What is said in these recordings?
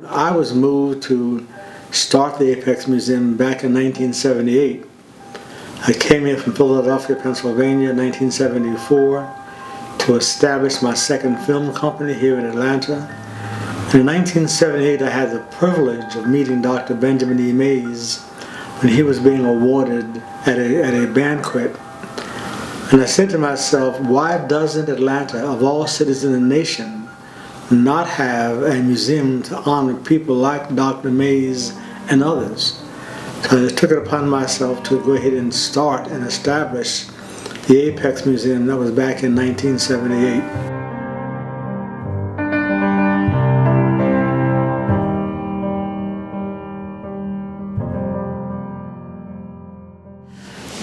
I was moved to start the Apex Museum back in 1978. I came here from Philadelphia, Pennsylvania in 1974 to establish my second film company here in Atlanta. And in 1978 I had the privilege of meeting Dr. Benjamin E. Mays when he was being awarded at a banquet. And I said to myself, why doesn't Atlanta, of all cities in the nation, not have a museum to honor people like Dr. Mays and others? So I took it upon myself to go ahead and start and establish the Apex Museum. That was back in 1978.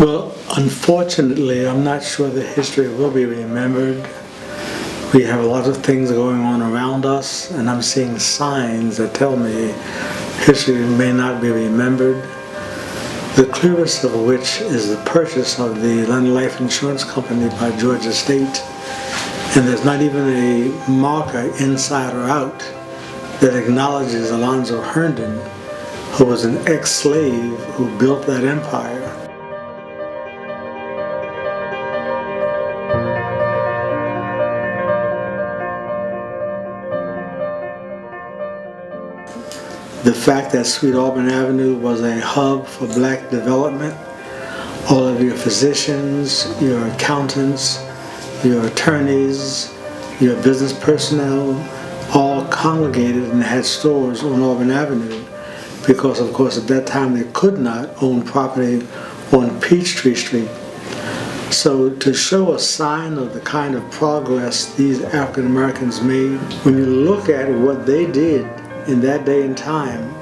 Well, unfortunately, I'm not sure the history will be remembered. We have a lot of things going on around us, and I'm seeing signs that tell me history may not be remembered. The clearest of which is the purchase of the London Life Insurance Company by Georgia State. And there's not even a marker inside or out that acknowledges Alonzo Herndon, who was an ex-slave who built that empire. The fact that Sweet Auburn Avenue was a hub for black development, all of your physicians, your accountants, your attorneys, your business personnel, all congregated and had stores on Auburn Avenue because, of course, at that time they could not own property on Peachtree Street. So to show a sign of the kind of progress these African Americans made, when you look at what they did in that day and time,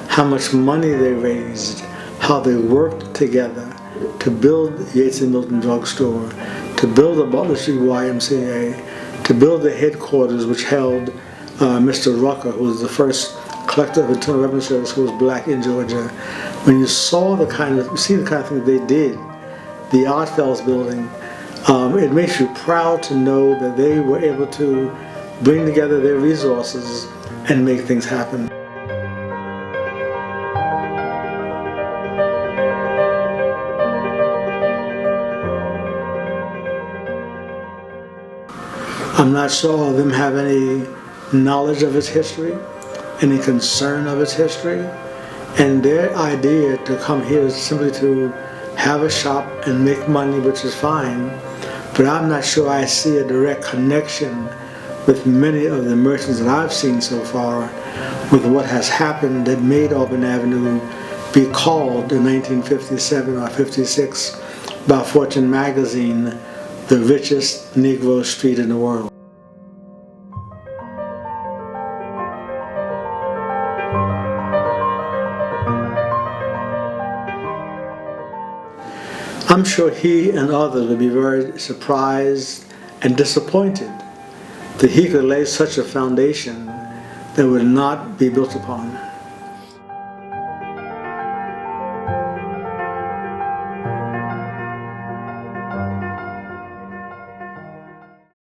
how much money they raised, how they worked together to build Yates and Milton Drug Store, to build the Butler Street YMCA, to build the headquarters which held Mr. Rucker, who was the first collector of Internal Revenue Service who was black in Georgia. When you saw the kind of thing they did, the Art Fells building, it makes you proud to know that they were able to bring together their resources and make things happen. I'm not sure all of them have any knowledge of its history, any concern of its history, and their idea to come here is simply to have a shop and make money, which is fine, but I'm not sure I see a direct connection with many of the merchants that I've seen so far with what has happened that made Auburn Avenue be called in 1957 or 56 by Fortune magazine the richest Negro street in the world. I'm sure he and others would be very surprised and disappointed that he could lay such a foundation that would not be built upon.